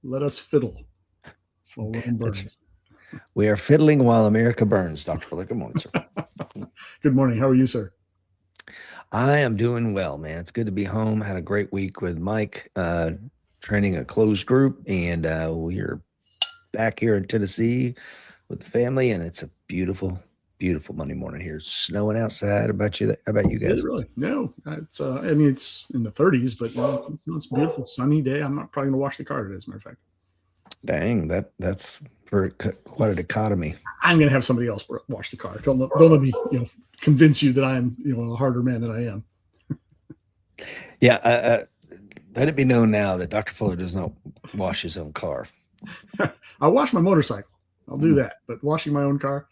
Let us fiddle while Rome burns. We are fiddling while America burns, Dr. Fuller. Good morning, sir. Good morning. How are you, sir? I am doing well, man. It's good to be home. Had a great week with Mike, training a closed group, and we're back here in Tennessee with the family, and it's a beautiful, beautiful Monday morning here. It's snowing outside. How about you guys? Really? No. It's I mean, it's in the 30s, but it's a beautiful sunny day. I'm not probably gonna wash the car today, as a matter of fact. Dang, that's for quite a dichotomy. I'm gonna have somebody else wash the car. Don't let me convince you that I'm a harder man than I am. Yeah, let it be known now that Dr. Fuller does not wash his own car. I'll wash my motorcycle. I'll do that, but washing my own car.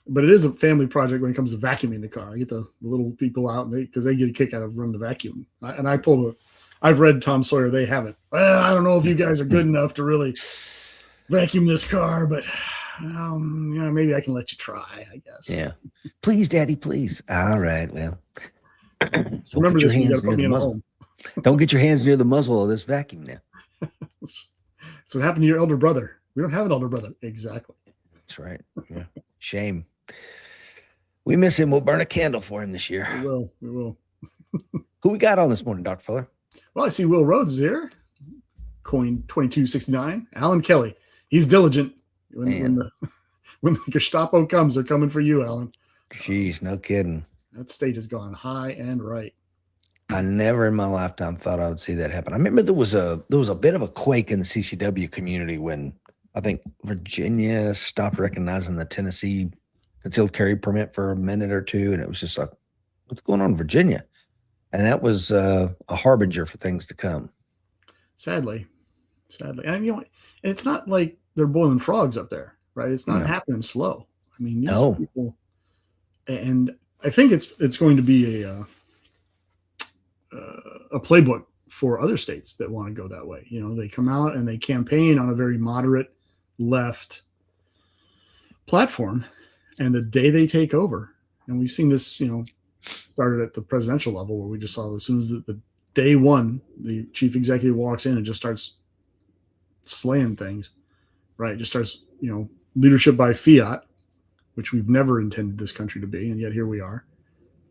But it is a family project when it comes to vacuuming the car. I get the little people out because they get a kick out of running the vacuum. I pull the. I've read Tom Sawyer. They haven't. Well, I don't know if you guys are good enough to really vacuum this car, but maybe I can let you try, I guess. Yeah. Please, Daddy, please. All right. Well, remember this, you got to put me in a home. Don't get your hands near the muzzle of this vacuum now. So what happened to your elder brother? We don't have an elder brother. Exactly. That's right. Yeah. Shame. We miss him. We'll burn a candle for him this year. We will. Who we got on this morning, Dr. Fuller? Well, I see Will Rhodes is here. Coin 2269. Alan Kelly. He's diligent. When the Gestapo comes, they're coming for you, Alan. Jeez, no kidding. That state has gone high and right. I never in my lifetime thought I would see that happen. I remember there was a bit of a quake in the CCW community when I think Virginia stopped recognizing the Tennessee concealed carry permit for a minute or two, and it was just like, what's going on in Virginia? And that was a harbinger for things to come. Sadly. And it's not like they're boiling frogs up there, right? It's not happening slow. I mean, these people, and I think it's going to be a playbook for other states that want to go that way. They come out and they campaign on a very moderate left platform, and the day they take over, and we've seen this, started at the presidential level, where we just saw as soon as the day one, the chief executive walks in and just starts slaying things, right? Just starts, leadership by fiat, which we've never intended this country to be, and yet here we are.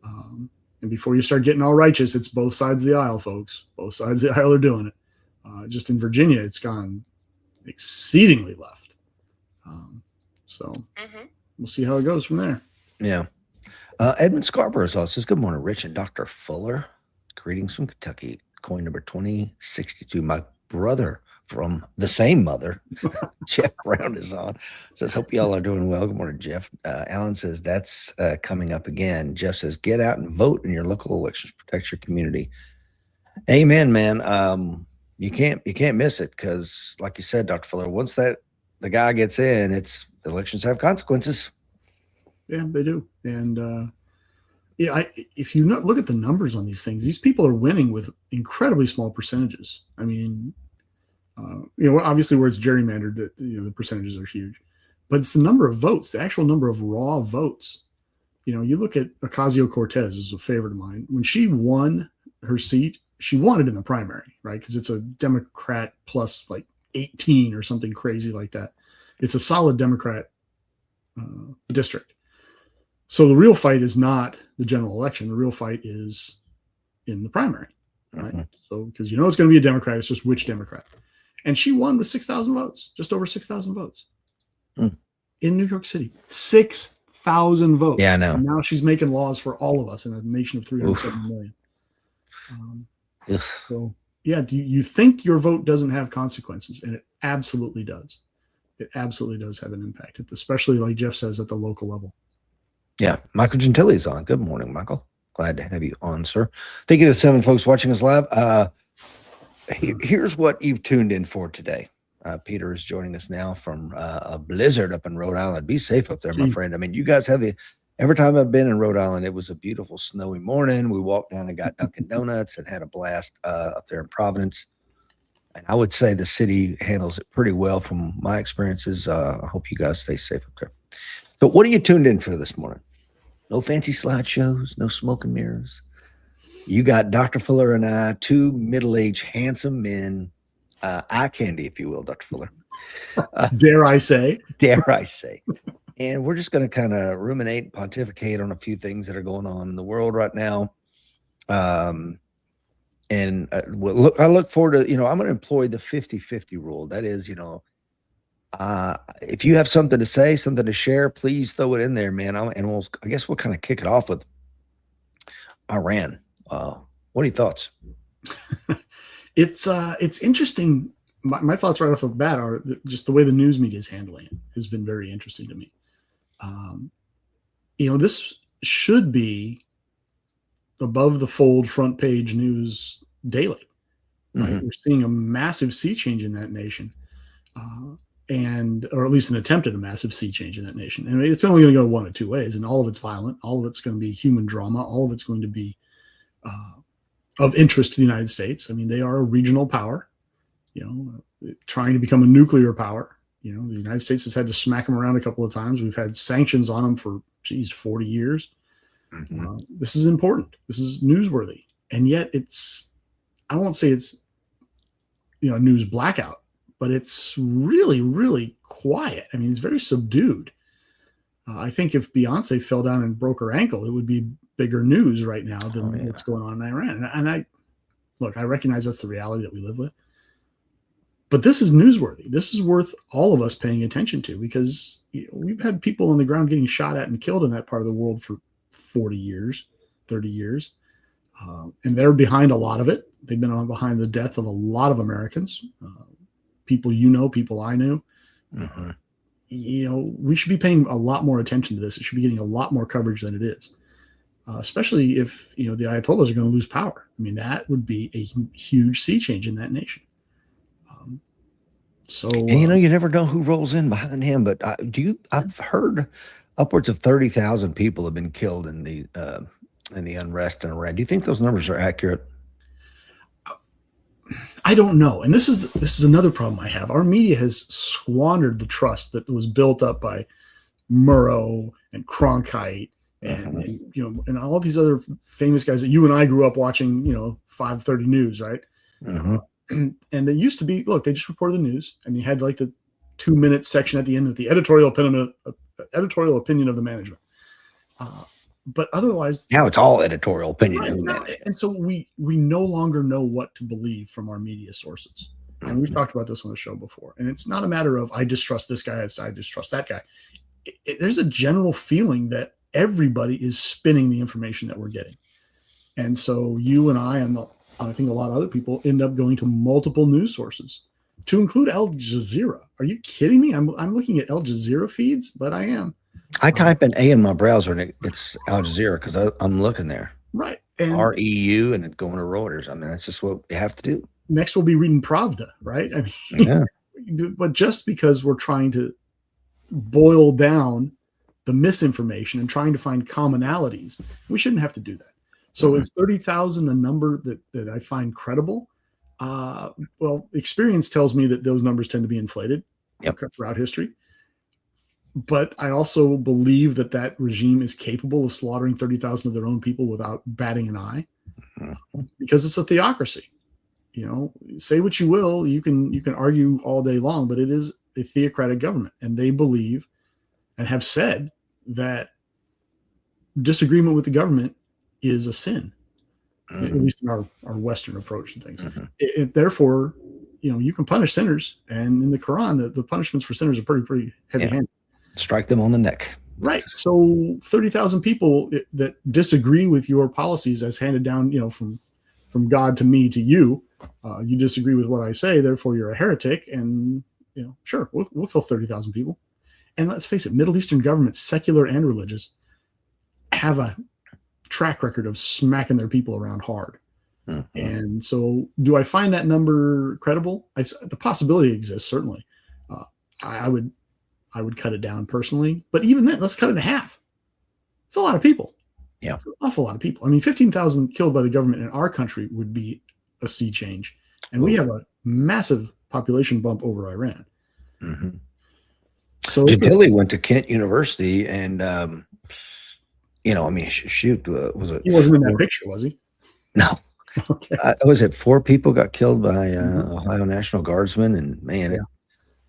And before you start getting all righteous, it's both sides of the aisle, folks. Both sides of the aisle are doing it. Just in Virginia, it's gone exceedingly left. We'll see how it goes from there. Yeah. Edmund Scarborough says, good morning, Rich and Dr. Fuller. Greetings from Kentucky. Coin number 2062. My brother from the same mother, Jeff Brown, is on. Says, hope y'all are doing well. Good morning, Jeff. Alan says, that's coming up again. Jeff says, get out and vote in your local elections. Protect your community. Amen, man. You can't miss it because, like you said, Dr. Fuller, once the guy gets in, elections have consequences. Yeah, they do. And if you look at the numbers on these things, these people are winning with incredibly small percentages. I mean, obviously where it's gerrymandered, that the percentages are huge, but it's the number of votes, the actual number of raw votes. You look at Ocasio-Cortez is a favorite of mine. When she won her seat, she won it in the primary, right? Because it's a Democrat plus like 18 or something crazy like that. It's a solid Democrat district. So the real fight is not the general election. The real fight is in the primary, right? Mm-hmm. So because it's going to be a Democrat, it's just which Democrat. And she won with 6,000 votes, just over 6,000 votes in New York City. 6,000 votes. Yeah, I know. And now she's making laws for all of us in a nation of 370 million. So, yeah, do you think your vote doesn't have consequences? And it absolutely does. It absolutely does have an impact, especially, like Jeff says, at the local level. Yeah, Michael Gentili's on. Good morning, Michael. Glad to have you on, sir. Thank you to the 7 folks watching us live. Here's what you've tuned in for today. Peter is joining us now from a blizzard up in Rhode Island. Be safe up there, my friend. I mean, you guys have every time I've been in Rhode Island, it was a beautiful snowy morning. We walked down and got Dunkin' Donuts and had a blast up there in Providence. And I would say the city handles it pretty well from my experiences. I hope you guys stay safe up there. So what are you tuned in for this morning? No fancy slideshows, no smoke and mirrors. You got Dr. Fuller and I, 2 middle-aged, handsome men eye candy, if you will, Dr. Fuller. Dare I say? Dare I say. And we're just going to kind of ruminate and pontificate on a few things that are going on in the world right now. And I look forward to, I'm going to employ the 50-50 rule. That is, if you have something to say, something to share, please throw it in there, man. I guess we'll kind of kick it off with Iran. What are your thoughts? It's interesting. My thoughts right off the bat are just the way the news media is handling it has been very interesting to me. This should be above the fold front page news daily. Right? Mm-hmm. We're seeing a massive sea change in that nation, or at least an attempt at a massive sea change in that nation. And it's only going to go one of two ways, and all of it's violent. All of it's going to be human drama. All of it's going to be of interest to the United States. I mean, they are a regional power, trying to become a nuclear power. The United States has had to smack them around a couple of times. We've had sanctions on them for, 40 years. Mm-hmm. This is important. This is newsworthy. And yet I won't say it's, a news blackout, but it's really, really quiet. I mean, it's very subdued. I think if Beyonce fell down and broke her ankle, it would be bigger news right now than what's going on in Iran. And I recognize that's the reality that we live with. But this is newsworthy. This is worth all of us paying attention to, because we've had people on the ground getting shot at and killed in that part of the world for 40 years, 30 years. And they're behind a lot of it. They've been behind the death of a lot of Americans, people people I knew. Mm-hmm. We should be paying a lot more attention to this. It should be getting a lot more coverage than it is, especially if, the Ayatollahs are going to lose power. I mean, that would be a huge sea change in that nation. And you never know who rolls in behind him. But I've heard upwards of 30,000 people have been killed in the unrest in Iran. Do you think those numbers are accurate? I don't know. And this is another problem I have. Our media has squandered the trust that was built up by Murrow and Cronkite and, and all these other famous guys that you and I grew up watching, 5:30 News, right? Mm-hmm. And they used to be, they just reported the news, and they had like the 2-minute section at the end of the editorial opinion of the management. But otherwise, now it's all editorial opinion. Right, and so we no longer know what to believe from our media sources. And we've talked about this on the show before. And it's not a matter of I distrust this guy, I distrust that guy. There's a general feeling that everybody is spinning the information that we're getting. And so you and I think a lot of other people end up going to multiple news sources, to include Al Jazeera. Are you kidding me? I'm looking at Al Jazeera feeds, but I am. I type in A in my browser and it's Al Jazeera because I'm looking there. Right. And REU and it's going to Reuters. I mean, that's just what you have to do. Next we'll be reading Pravda, right? I mean, yeah. But just because we're trying to boil down the misinformation and trying to find commonalities, we shouldn't have to do that. So Is 30,000 a number that I find credible? Well, experience tells me that those numbers tend to be inflated throughout history. But I also believe that regime is capable of slaughtering 30,000 of their own people without batting an eye, because it's a theocracy. Say what you will, you can argue all day long, but it is a theocratic government, and they believe and have said that disagreement with the government is a sin, at least in our Western approach to things. Therefore, you can punish sinners, and in the Quran, the punishments for sinners are pretty heavy-handed. Strike them on the neck. Right. So 30,000 people that disagree with your policies as handed down, from God to me to you. You disagree with what I say, therefore you're a heretic. And sure, we'll kill 30,000 people. And let's face it, Middle Eastern governments, secular and religious, have a track record of smacking their people around hard. And so, do I find that number credible? The possibility exists, certainly. I would cut it down personally, but even then, let's cut it in half. It's a lot of people. Yeah, it's an awful lot of people. I mean, 15,000 killed by the government in our country would be a sea change, and we have a massive population bump over Iran. So Gentili went to Kent University, and shoot, was it? He wasn't in that picture, was he? No, Okay. Was it 4 people got killed by Ohio National Guardsmen? And man, Yeah.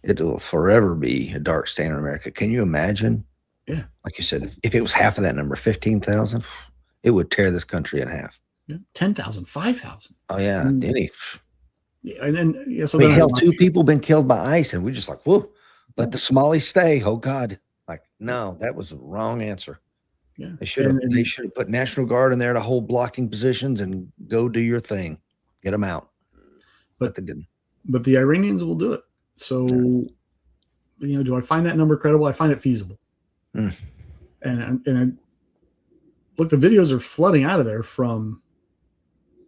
it will forever be a dark stain in America. Can you imagine? Yeah. Like you said, if it was half of that number, 15,000, it would tear this country in half. Yeah. 10,000, 5,000. Oh yeah, Yeah, and then yeah, so I mean, then hell, 2 people been killed by ICE, and we're just like, whoa, let the Somalis stay. Oh God, like no, that was the wrong answer. yeah, They should have put National Guard in there to hold blocking positions and go do your thing, get them out, but they didn't. But the Iranians will do it. So, do I find that number credible? I find it feasible. And look, the videos are flooding out of there from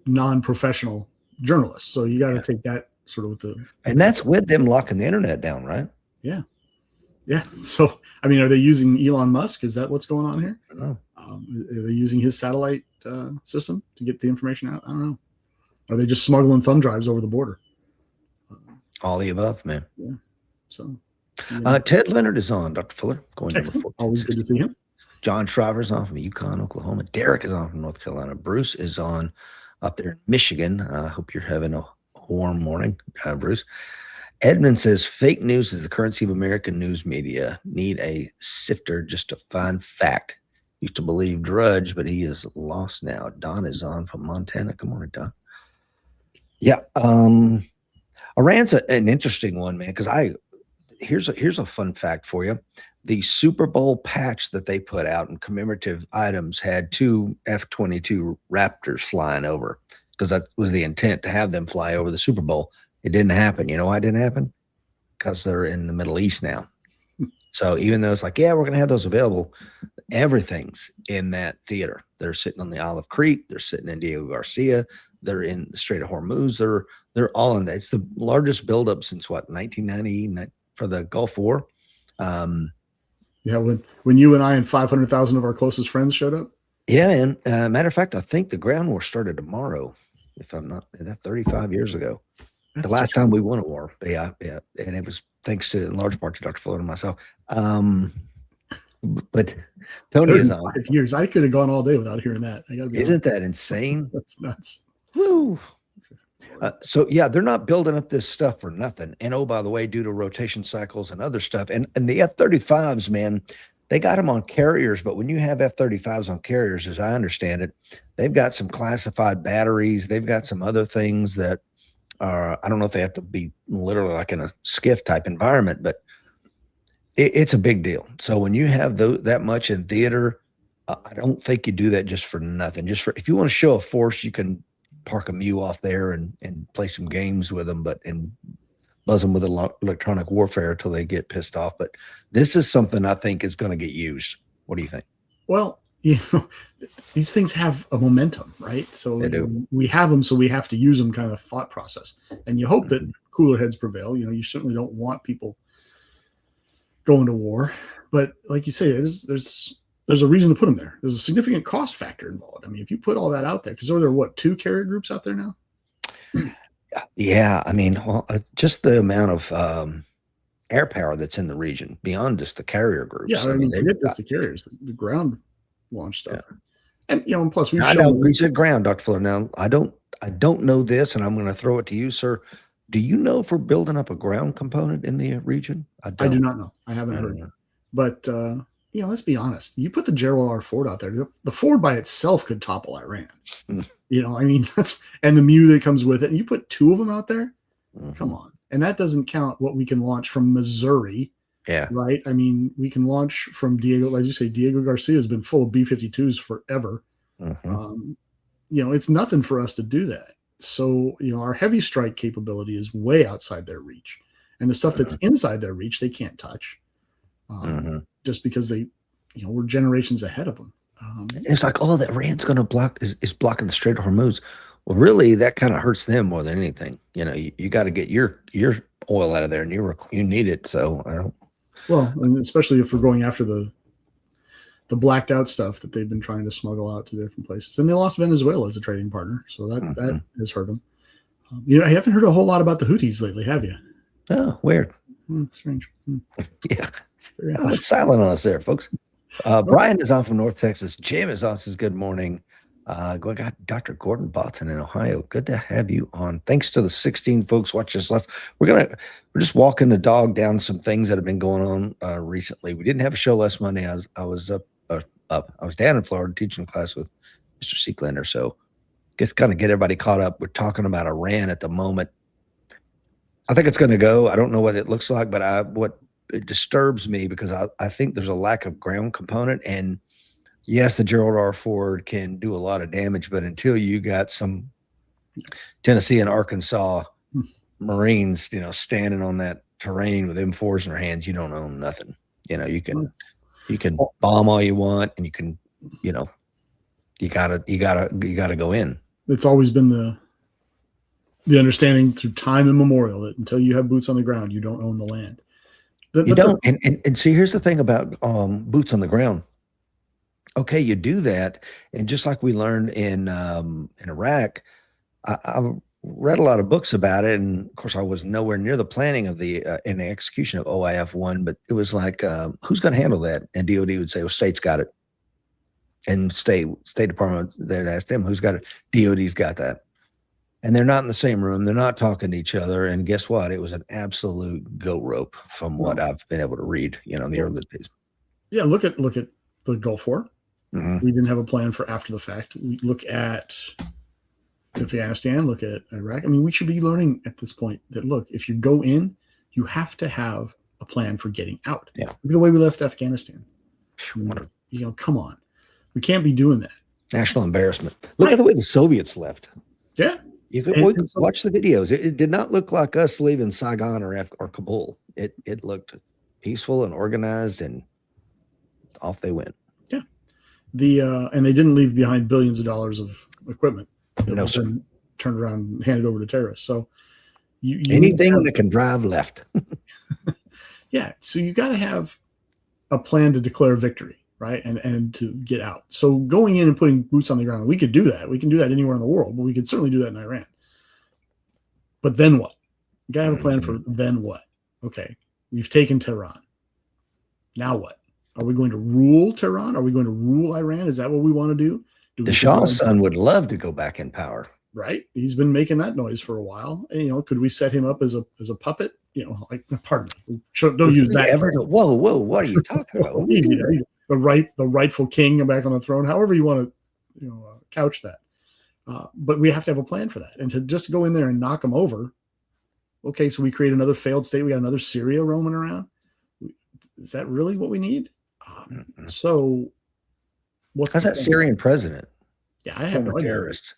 non-professional journalists. So you got to take that sort of with the. And that's with them locking the internet down, right? Yeah. Yeah. So, I mean, are they using Elon Musk? Is that what's going on here? I don't know. Are they using his satellite system to get the information out? I don't know. Are they just smuggling thumb drives over the border? All the above, man. Yeah. So, Ted Leonard is on, Dr. Fuller. Going number 4. Always good to see him. John Shriver's on from Yukon, Oklahoma. Derek is on from North Carolina. Bruce is on up there in Michigan. I hope you're having a warm morning, Bruce. Edmund says fake news is the currency of American news media. Need a sifter just to find fact. Used to believe Drudge, but he is lost now. Don is on from Montana. Good morning, Don. Yeah. Iran's an interesting one, man, because here's a fun fact for you. The Super Bowl patch that they put out in commemorative items had 2 F-22 Raptors flying over, because that was the intent, to have them fly over the Super Bowl. It didn't happen. You know why it didn't happen? Because they're in the Middle East now. So even though it's like, yeah, we're going to have those available, everything's in that theater. They're sitting on the Isle of Crete. They're sitting in Diego Garcia. They're in the Strait of Hormuz. They're all in that. It's the largest buildup since 1990 for the Gulf War. Yeah, when you and I and 500,000 of our closest friends showed up. Yeah, man. Matter of fact, I think the ground war started tomorrow, if I'm not, that 35 years ago. That's the last time we won a war. Yeah. And it was thanks to, in large part, to Dr. Fuller and myself. But Tony is on. 5 years. I could have gone all day without hearing that. Isn't that insane? That's nuts. Woo. So yeah, they're not building up this stuff for nothing. And oh, by the way, due to rotation cycles and other stuff, and the F-35s, man, they got them on carriers. But when you have F-35s on carriers, as I understand it, they've got some classified batteries. They've got some other things that are, I don't know if they have to be literally like in a skiff type environment, but it's a big deal. So when you have that much in theater, I don't think you do that just for nothing. Just for, if you want to show a force, you can park a Mew off there and play some games with them, and buzz them with electronic warfare until they get pissed off. But this is something I think is going to get used. What do you think? Well, these things have a momentum, right? So they do. We have them, so we have to use them kind of thought process. And you hope that cooler heads prevail. You certainly don't want people going to war. But like you say, there's a reason to put them there. There's a significant cost factor involved. I mean, if you put all that out there, because there are 2 carrier groups out there now? Yeah. I mean, just the amount of air power that's in the region beyond just the carrier groups. Yeah, I mean forget just the carriers, the ground launch stuff. Yeah. And plus we said ground, Dr. Fuller. Now I don't know this, and I'm going to throw it to you, sir. Do you know if we're building up a ground component in the region? I do not know. I haven't heard. But let's be honest. You put the Gerald R. Ford out there. The Ford by itself could topple Iran. I mean, and the Mew that comes with it. And you put 2 of them out there. Come on. And that doesn't count what we can launch from Missouri. Yeah. Right. I mean, we can launch from Diego. As you say, Diego Garcia has been full of B-52s forever. It's nothing for us to do that. So, our heavy strike capability is way outside their reach. And the stuff that's inside their reach, they can't touch. Just because we're generations ahead of them. It's like, that Iran's going to block is blocking the Strait of Hormuz. Well, really, that kind of hurts them more than anything. You got to get your oil out of there, and you need it. So I don't. Well, and especially if we're going after the blacked out stuff that they've been trying to smuggle out to different places, and they lost Venezuela as a trading partner, so that has hurt them. I haven't heard a whole lot about the Houthis lately, have you? Oh, weird. Strange. Yeah. It's silent on us there, folks. Brian is on from North Texas. Jim is on, says good morning. We got Dr. Gordon Botton in Ohio. Good to have you on. Thanks to the 16 folks watching us. We're just walking the dog down some things that have been going on recently. We didn't have a show last Monday. I was down in Florida teaching a class with Mr. Seeklander. So just kind of get everybody caught up. We're talking about Iran at the moment. I think it's going to go. I don't know what it looks like, but what it disturbs me because I think there's a lack of ground component. And yes, the Gerald R. Ford can do a lot of damage, but until you got some Tennessee and Arkansas Marines, standing on that terrain with M4s in their hands, you don't own nothing. You can bomb all you want, and you can, you gotta go in. It's always been the understanding through time immemorial that until you have boots on the ground, you don't own the land. You don't. And see, here's the thing about boots on the ground. Okay, you do that, and just like we learned in Iraq, I read a lot of books about it, and of course, I was nowhere near the planning of the and the execution of OIF-1. But it was like, who's going to handle that? And DoD would say, "Well, state's got it," and State Department they'd ask them, "Who's got it?" DoD's got that, and they're not in the same room. They're not talking to each other. And guess what? It was an absolute goat rope from what I've been able to read. In the early days. Yeah, look at the Gulf War. Mm-hmm. We didn't have a plan for after the fact. We look at Afghanistan, look at Iraq. I mean, we should be learning at this point that, look, if you go in, you have to have a plan for getting out. Yeah. Look at the way we left Afghanistan. Come on. We can't be doing that. National embarrassment. Look at the way the Soviets left. Yeah. You could watch the videos. It did not look like us leaving Saigon or Kabul. It looked peaceful and organized, and off they went. And they didn't leave behind billions of dollars of equipment that No, was sir. then turned around and handed over to terrorists. So you anything that can drive left. Yeah. So you got to have a plan to declare victory, right? And to get out. So going in and putting boots on the ground, we could do that. We can do that anywhere in the world, but we could certainly do that in Iran. But then what? You got to have a plan for then what? Okay. We've taken Tehran. Now what? Are we going to rule Tehran? Are we going to rule Iran? Is that what we want to do? The Shah's son would love to go back in power. Right. He's been making that noise for a while. And, could we set him up as a puppet? Pardon me. Don't use that. Whoa. What are you talking about? Easy. The rightful king back on the throne, however you want to, couch that. But we have to have a plan for that. And to just go in there and knock them over. Okay. So we create another failed state. We got another Syria roaming around. Is that really what we need? So how's that Syrian president? Yeah, I have no terrorist.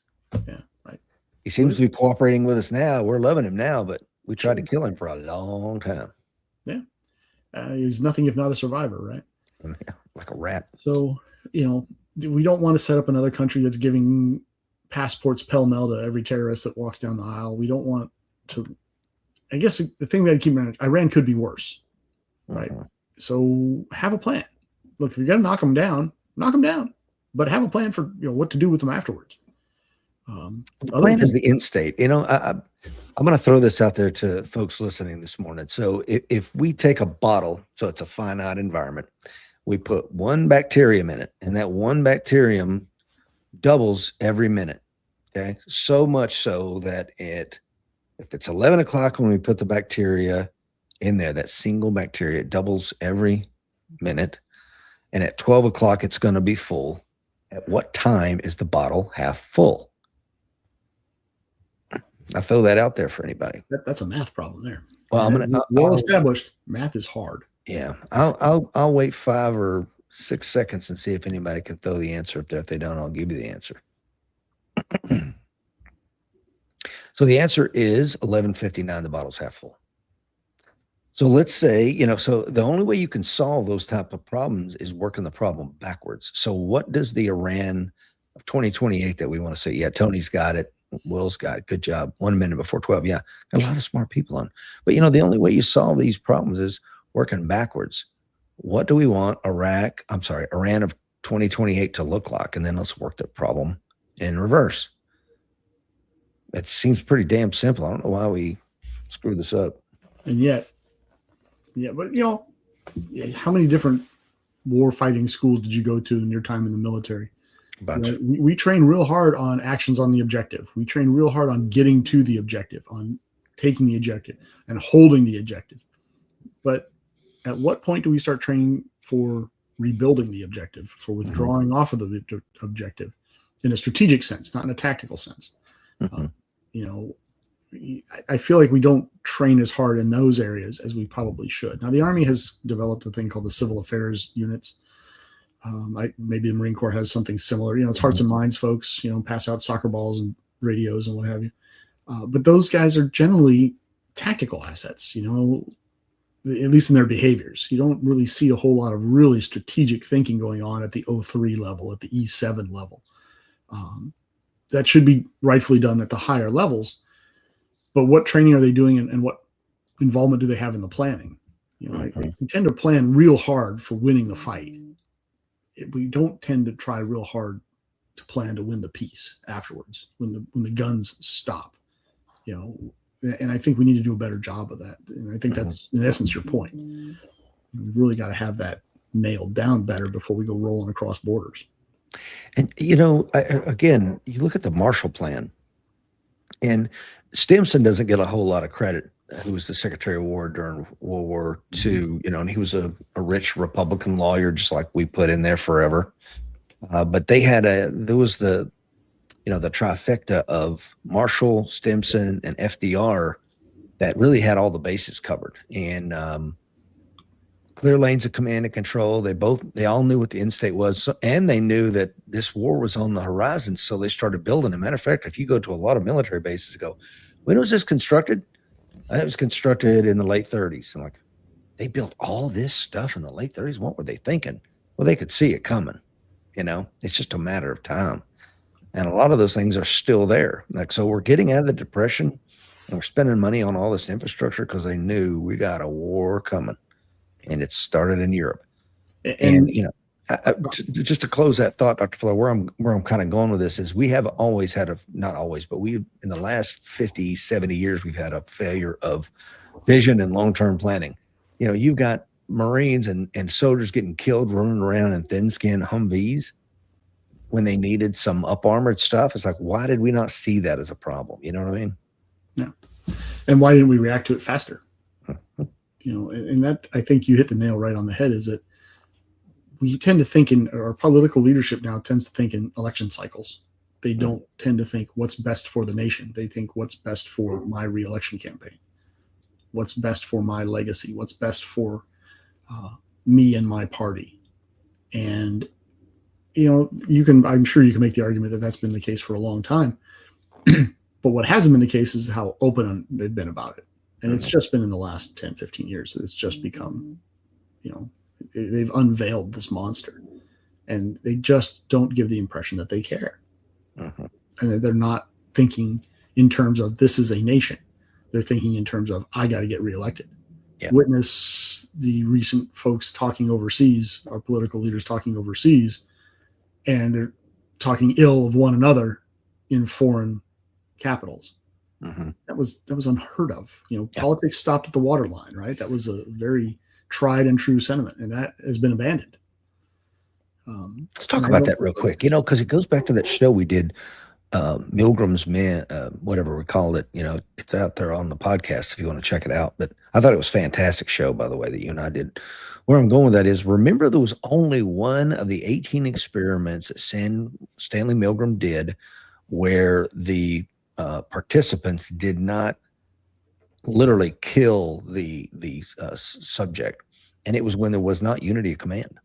Yeah, right. He seems to be cooperating with us now. We're loving him now, but we tried to kill him for a long time. Yeah. He's nothing if not a survivor, right? Yeah, like a rat. So, we don't want to set up another country that's giving passports pell-mell to every terrorist that walks down the aisle. We don't want to, I guess the thing we got to keep in mind, Iran could be worse, right? So have a plan. Look, if you're going to knock them down, but have a plan for what to do with them afterwards. The plan is the end state. I'm going to throw this out there to folks listening this morning. So if we take a bottle, so it's a finite environment, we put one bacterium in it, and that one bacterium doubles every minute. Okay, so much so that if it's 11 o'clock when we put the bacteria in there, that single bacteria, it doubles every minute. And at 12 o'clock, it's going to be full. At what time is the bottle half full? I throw that out there for anybody. That's a math problem there. Well, established. Math is hard. Yeah, I'll wait 5 or 6 seconds and see if anybody can throw the answer up there. If they don't, I'll give you the answer. So the answer is 11:59. The bottle's half full. So let's say, so the only way you can solve those type of problems is working the problem backwards. So what does the Iran of 2028 that we want to say? Yeah, Tony's got it. Will's got it. Good job. 1 minute before 12. Yeah, got a lot of smart people on. But, the only way you solve these problems is working backwards. What do we want Iran of 2028 to look like? And then let's work the problem in reverse. It seems pretty damn simple. I don't know why we screwed this up. And yet, yeah, but how many different war fighting schools did you go to in your time in the military? A bunch. Right? We train real hard on actions on the objective. We train real hard on getting to the objective, on taking the objective and holding the objective. But at what point do we start training for rebuilding the objective, for withdrawing off of the objective in a strategic sense, not in a tactical sense? You know, I feel like we don't train as hard in those areas as we probably should. Now, the Army has developed a thing called the Civil Affairs units. Maybe the Marine Corps has something similar. You know, it's hearts and minds folks, you know, pass out soccer balls and radios and what have you. But those guys are generally tactical assets, you know, at least in their behaviors. You don't really see a whole lot of really strategic thinking going on at the O3 level, at the E7 level. That should be rightfully done at the higher levels. But what training are they doing, and what involvement do they have in the planning? You know, we tend to plan real hard for winning the fight. We don't tend to try real hard to plan to win the peace afterwards when the guns stop. You know, and I think we need to do a better job of that. And I think that's in essence your point. We've really got to have that nailed down better before we go rolling across borders. And, you know, again, you look at the Marshall Plan, and Stimson doesn't get a whole lot of credit, who was the Secretary of War during World War II, you know, and he was a rich Republican lawyer, just like we put in there forever. But there was the trifecta of Marshall, Stimson, and FDR that really had all the bases covered. And clear lanes of command and control. They all knew what the end state was, and they knew that this war was on the horizon. So they started building. As a matter of fact, if you go to a lot of military bases, go, when was this constructed? It was constructed in the late 30s. I'm like, they built all this stuff in the late 30s. What were they thinking? Well, they could see it coming. You know, it's just a matter of time. And a lot of those things are still there. Like, so we're getting out of the Depression, and we're spending money on all this infrastructure because they knew we got a war coming. And it started in Europe. And you know, just to close that thought, Dr. Fuller, where I'm kind of going with this is we have always had not always, but we, in the last 50, 70 years, we've had a failure of vision and long-term planning. You know, you've got Marines and soldiers getting killed running around in thin-skinned Humvees when they needed some up-armored stuff. It's like, why did we not see that as a problem? You know what I mean? Yeah. And why didn't we react to it faster? You know, and that, I think you hit the nail right on the head, is that we tend to think our political leadership now tends to think in election cycles. They don't tend to think what's best for the nation. They think what's best for my reelection campaign, what's best for my legacy, what's best for me and my party. And, you know, I'm sure you can make the argument that that's been the case for a long time. But what hasn't been the case is how open they've been about it. And it's just been in the last 10, 15 years that it's just become, you know, they've unveiled this monster, and they just don't give the impression that they care. And they're not thinking in terms of this is a nation. They're thinking in terms of, I got to get reelected. Yeah. Witness the recent folks talking overseas, our political leaders talking overseas, and they're talking ill of one another in foreign capitals. That was unheard of. You know, politics stopped at the waterline, right? That was a very tried and true sentiment, and that has been abandoned. Let's talk about that real quick, you know, because it goes back to that show we did, Milgram's Man, whatever we called it. You know, it's out there on the podcast if you want to check it out. But I thought it was a fantastic show, by the way, that you and I did. Where I'm going with that is, remember, there was only one of the 18 experiments that Stanley Milgram did where the participants did not literally kill the subject, and it was when there was not unity of command.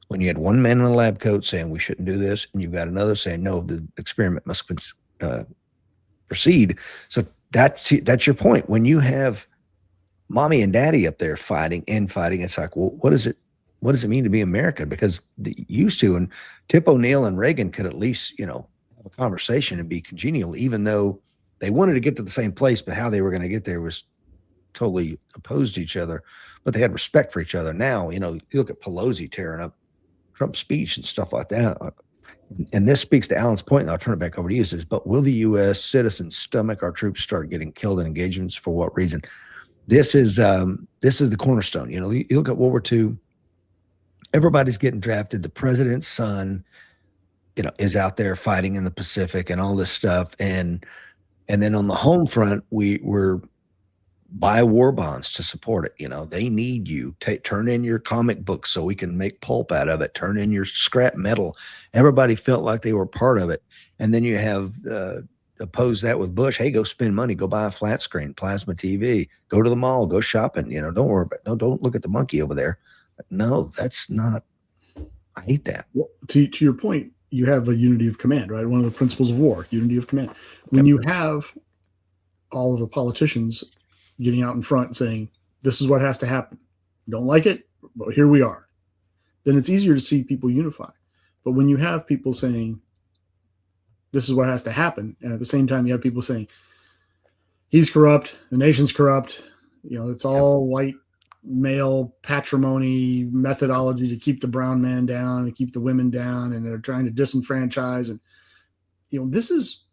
When you had one man in a lab coat saying we shouldn't do this, and you've got another saying no, the experiment must proceed. So that's your point. When you have mommy and daddy up there fighting, it's like, well, what does it mean to be American? Because they used to, and Tip O'Neill and Reagan could at least, you know, a conversation and be congenial, even though they wanted to get to the same place, but how they were going to get there was totally opposed to each other, but they had respect for each other. Now, you know, you look at Pelosi tearing up Trump's speech and stuff like that. And this speaks to Alan's point, and I'll turn it back over to you, says, but will the U.S. citizens stomach our troops start getting killed in engagements? For what reason? This is the cornerstone. You know, you look at World War II, everybody's getting drafted. The president's son is out there fighting in the Pacific and all this stuff. And then on the home front, we're buy war bonds to support it. They need you. Turn in your comic books so we can make pulp out of it. Turn in your scrap metal. Everybody felt like they were part of it. And then you have oppose that with Bush. Hey, go spend money. Go buy a flat screen, plasma TV. Go to the mall. Go shopping. Don't worry about. No, don't look at the monkey over there. No, that's not. I hate that. Well, to your point, you have a unity of command, right? One of the principles of war, unity of command. When you have all of the politicians getting out in front and saying, this is what has to happen. Don't like it, but here we are. Then it's easier to see people unify. But when you have people saying, this is what has to happen, and at the same time you have people saying, he's corrupt, the nation's corrupt, it's all white male patrimony methodology to keep the brown man down and keep the women down, and they're trying to disenfranchise. And, this is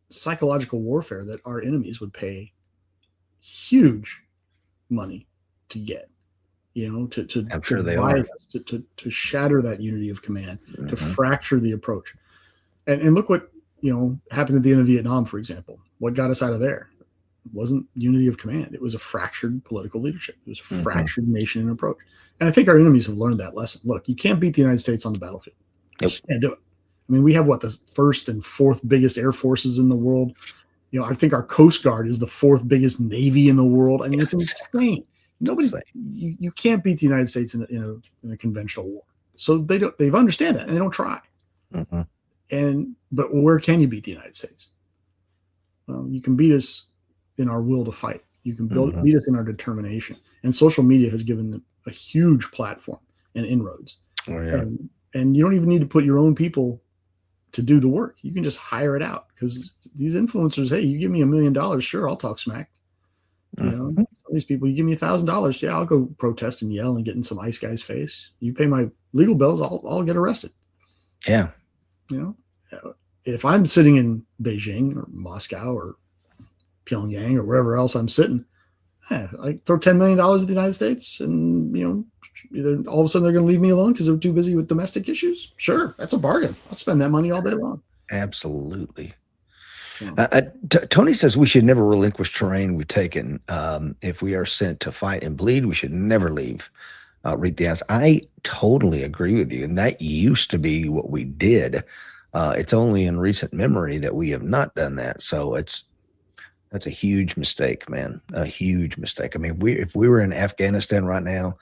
psychological warfare that our enemies would pay huge money to get, to I'm sure they are. To shatter that unity of command, to fracture the approach. And look what, happened at the end of Vietnam, for example. What got us out of there? It wasn't unity of command. It was a fractured political leadership. It was a fractured nation and approach. And I think our enemies have learned that lesson. Look, you can't beat the United States on the battlefield. You just can't do it. I mean, we have the first and fourth biggest air forces in the world. I think our Coast Guard is the fourth biggest Navy in the world. I mean, it's insane. You can't beat the United States in a conventional war. So they've understand that, and they don't try. But where can you beat the United States? Well, you can beat us in our will to fight. You can beat us in our determination. And social media has given them a huge platform and inroads. Oh, yeah. And you don't even need to put your own people to do the work. You can just hire it out, because these influencers, hey, you give me $1 million, sure, I'll talk smack. Some of these people, you give me $1,000, yeah, I'll go protest and yell and get in some ice guy's face. You pay my legal bills, I'll get arrested. Yeah. If I'm sitting in Beijing or Moscow or Pyongyang or wherever else I'm sitting, I throw $10 million at the United States, and either all of a sudden they're going to leave me alone because they're too busy with domestic issues. Sure, that's a bargain. I'll spend that money all day long. Absolutely. Tony says we should never relinquish terrain we've taken. If we are sent to fight and bleed, we should never leave. Read the answer. I totally agree with you, and that used to be what we did. It's only in recent memory that we have not done that. So that's a huge mistake, man. A huge mistake. I mean, if we were in Afghanistan right now,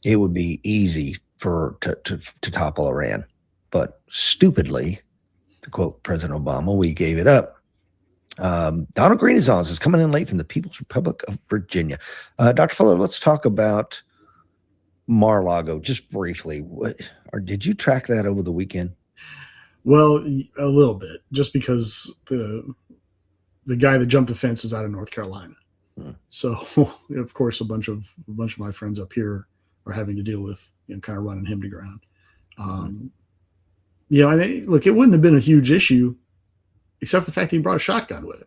it would be easy to topple Iran. But stupidly, to quote President Obama, we gave it up. Donald Green is on. Is coming in late from the People's Republic of Virginia. Dr. Fuller, let's talk about Mar-a-Lago just briefly. Did you track that over the weekend? Well, a little bit, just because the guy that jumped the fence is out of North Carolina. So, of course, a bunch of my friends up here are having to deal with kind of running him to ground. And look, it wouldn't have been a huge issue, except the fact that he brought a shotgun with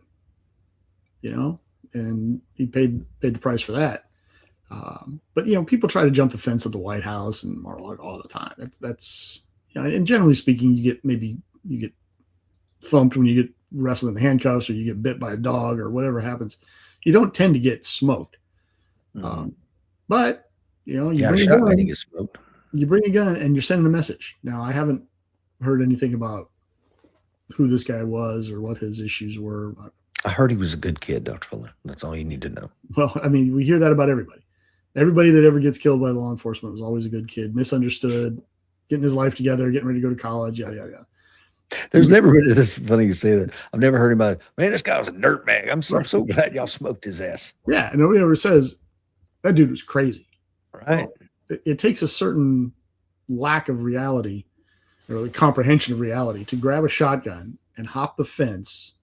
him, and he paid the price for that. But people try to jump the fence at the White House and Mar-a-Lago all the time. That's and generally speaking, you get thumped when you get wrestled in the handcuffs, or you get bit by a dog, or whatever happens. You don't tend to get smoked. But you bring a gun and you're sending a message. Now, I haven't heard anything about who this guy was or what his issues were. I heard he was a good kid, Dr. Fuller. That's all you need to know. Well, I mean, we hear that about everybody. Everybody that ever gets killed by law enforcement was always a good kid, misunderstood, getting his life together, getting ready to go to college, yada, yada, yada. There's never been, this is funny you say that. I've never heard about, man, this guy was a dirtbag. I'm so glad y'all smoked his ass. Yeah. And nobody ever says that dude was crazy. Right. Well, it takes a certain lack of reality, or the comprehension of reality, to grab a shotgun and hop the fence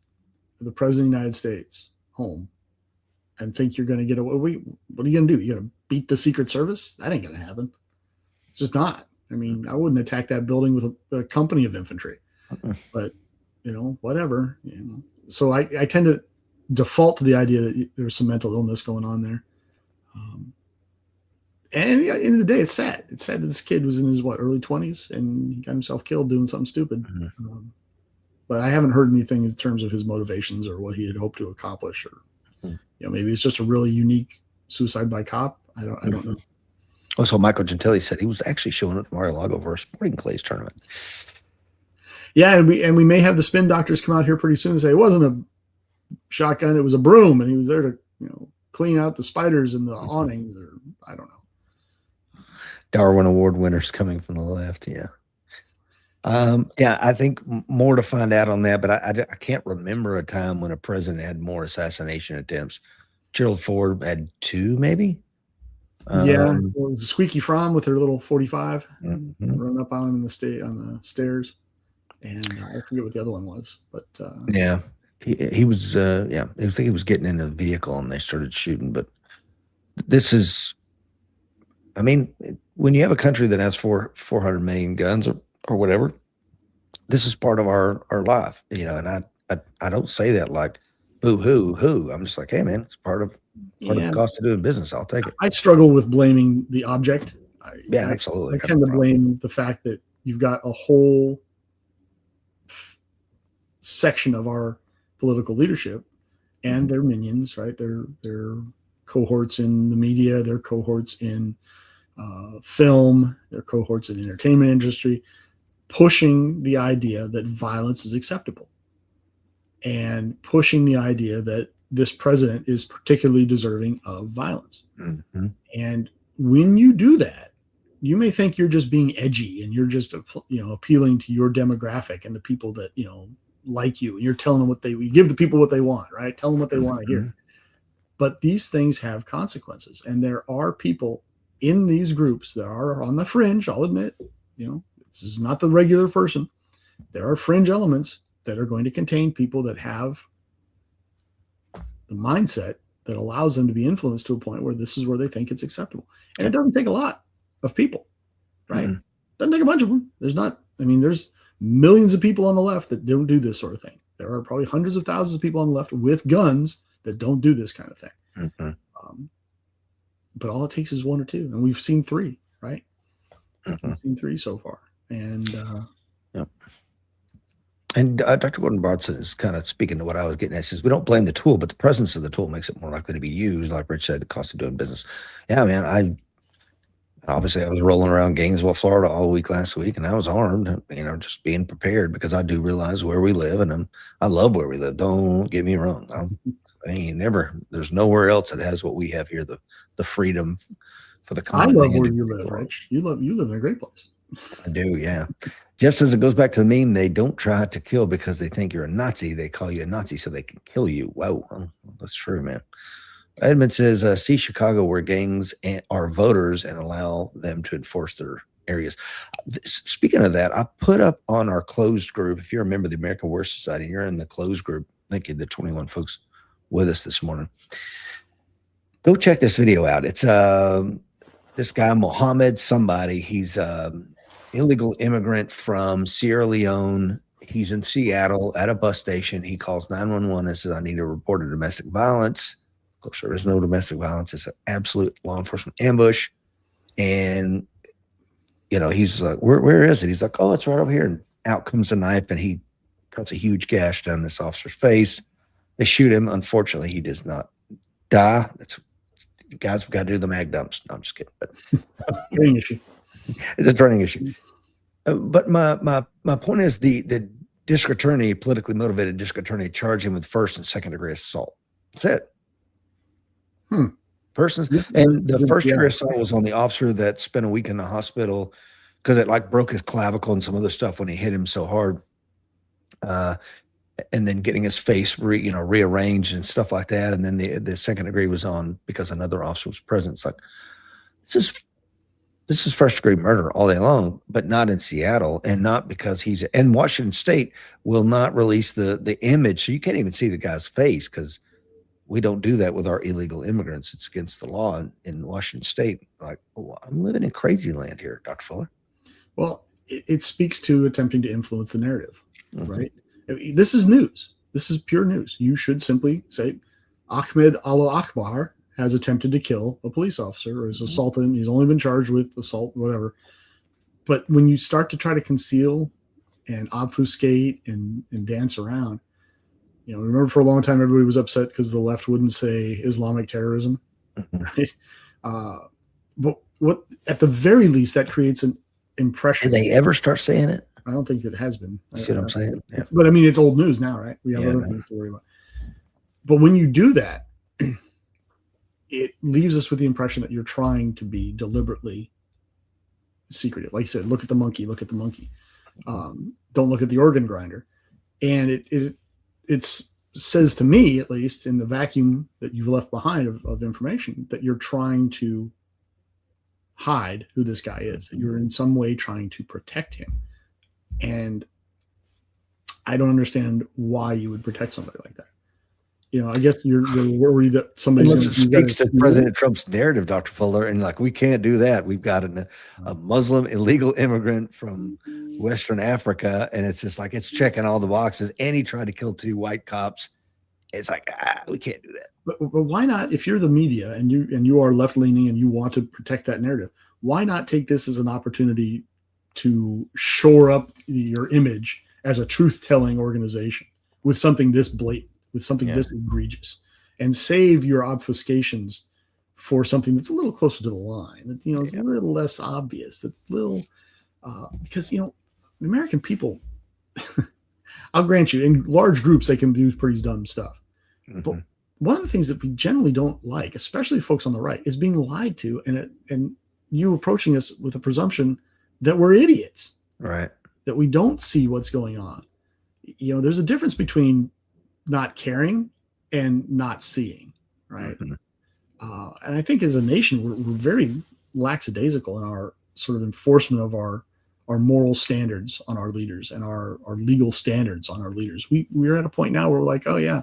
of the president of the United States home and think you're going to get away. What are you going to do? You're going to beat the Secret Service? That ain't going to happen. It's just not. I mean, I wouldn't attack that building with a company of infantry. But whatever. So I tend to default to the idea that there's some mental illness going on there. And at the end of the day, it's sad. It's sad that this kid was in his early 20s and he got himself killed doing something stupid. Mm-hmm. But I haven't heard anything in terms of his motivations or what he had hoped to accomplish, or maybe it's just a really unique suicide by cop. I don't know. Also, Michael Gentili said he was actually showing up to Mar-a-Lago for a sporting clays tournament. Yeah, and we may have the spin doctors come out here pretty soon and say it wasn't a shotgun, it was a broom, and he was there to clean out the spiders in the awnings, or I don't know. Darwin Award winners coming from the left, yeah. I think more to find out on that, but I can't remember a time when a president had more assassination attempts. Gerald Ford had 2, maybe. Well, Squeaky Fromm with her little 45 run up on him in on the stairs, and I forget what the other one was, but he was I think he was getting in a vehicle and they started shooting. But this is, I mean, when you have a country that has 400 million guns or whatever, this is part of our life, and I don't say that like boo hoo. I'm just like, hey man, it's part of the cost of doing business. I'll take it. I struggle with blaming the object. Absolutely. I tend to blame the fact that you've got a whole section of our political leadership and their minions, right? Their cohorts in the media, their cohorts in film, their cohorts in the entertainment industry, pushing the idea that violence is acceptable and pushing the idea that this president is particularly deserving of violence. Mm-hmm. And when you do that, you may think you're just being edgy and you're just, appealing to your demographic and the people that, like you, and you're telling them you give the people what they want, right? Tell them what they want to hear. But these things have consequences. And there are people in these groups that are on the fringe. I'll admit, this is not the regular person. There are fringe elements that are going to contain people that have the mindset that allows them to be influenced to a point where this is where they think it's acceptable. And it doesn't take a lot of people, right? Doesn't take a bunch of them. There's millions of people on the left that don't do this sort of thing. There are probably hundreds of thousands of people on the left with guns that don't do this kind of thing. But all it takes is 1 or 2. And we've seen 3, right? We've seen 3 so far. And And Dr. Gordon Bartson is kind of speaking to what I was getting at. He says, we don't blame the tool, but the presence of the tool makes it more likely to be used. Like Rich said, the cost of doing business. Yeah, man, I was rolling around Gainesville, Florida all week last week, and I was armed, just being prepared because I do realize where we live, and I love where we live. Don't get me wrong. There's nowhere else that has what we have here, the freedom for the I love where you live, Rich. You live in a great place. I do, yeah. Jeff says it goes back to the meme. They don't try to kill because they think you're a Nazi. They call you a Nazi so they can kill you. Wow, that's true, man. Edmund says, see Chicago where gangs are voters and allow them to enforce their areas. Speaking of that, I put up on our closed group, if you remember the American War Society, and you're in the closed group, thank you, the 21 folks with us this morning. Go check this video out. It's this guy, Mohammed somebody. He's illegal immigrant from Sierra Leone. He's in Seattle at a bus station. He calls 911 and says, I need to report a domestic violence. Of course, there is no domestic violence. It's an absolute law enforcement ambush. And, he's like, where is it? He's like, oh, it's right over here. And out comes a knife and he cuts a huge gash down this officer's face. They shoot him. Unfortunately, he does not die. Guys, we got to do the mag dumps. No, I'm just kidding. But training issue. It's a training issue. But my point is the district attorney, politically motivated district attorney, charged him with first and second degree assault. That's it. And the first degree assault was on the officer that spent a week in the hospital because it broke his clavicle and some other stuff when he hit him so hard. And then getting his face rearranged and stuff like that. And then the second degree was on because another officer was present. It's like, this is first degree murder all day long, but not in Seattle, and not because and Washington State will not release the image. So you can't even see the guy's face because we don't do that with our illegal immigrants. It's against the law in Washington State. Like, I'm living in crazy land here, Dr. Fuller. Well, it speaks to attempting to influence the narrative, right? This is news. This is pure news. You should simply say, Ahmed Allah Akbar has attempted to kill a police officer or has assaulted him. He's only been charged with assault, whatever. But when you start to try to conceal and obfuscate and dance around, remember for a long time, everybody was upset because the left wouldn't say Islamic terrorism. Right? But what, at the very least, that creates an impression. Did they ever start saying it? I don't think it has been. You see what I'm saying? Yeah. But I mean, it's old news now, right? We have other things to worry about. But when you do that, it leaves us with the impression that you're trying to be deliberately secretive. Like you said, look at the monkey, look at the monkey. Don't look at the organ grinder. And it says to me, at least in the vacuum that you've left behind of information, that you're trying to hide who this guy is, that you're in some way trying to protect him. And I don't understand why you would protect somebody like that. I guess you're worried that somebody's going to speaks to President Trump's narrative, Dr. Fuller, and we can't do that. We've got a Muslim illegal immigrant from Western Africa, and it's just it's checking all the boxes. And he tried to kill 2 white cops. It's we can't do that. But why not? If you're the media and you are left leaning and you want to protect that narrative, why not take this as an opportunity to shore up your image as a truth-telling organization with something this blatant, with something this egregious, and save your obfuscations for something that's a little closer to the line, that is a little less obvious, that's little because the American people, I'll grant you, in large groups they can do pretty dumb stuff. But one of the things that we generally don't like, especially folks on the right, is being lied to, and you approaching us with a presumption that we're idiots, right? That we don't see what's going on. There's a difference between not caring and not seeing, right? And I think as a nation, we're very lackadaisical in our sort of enforcement of our moral standards on our leaders and our legal standards on our leaders. We're at a point now where we're like, oh yeah,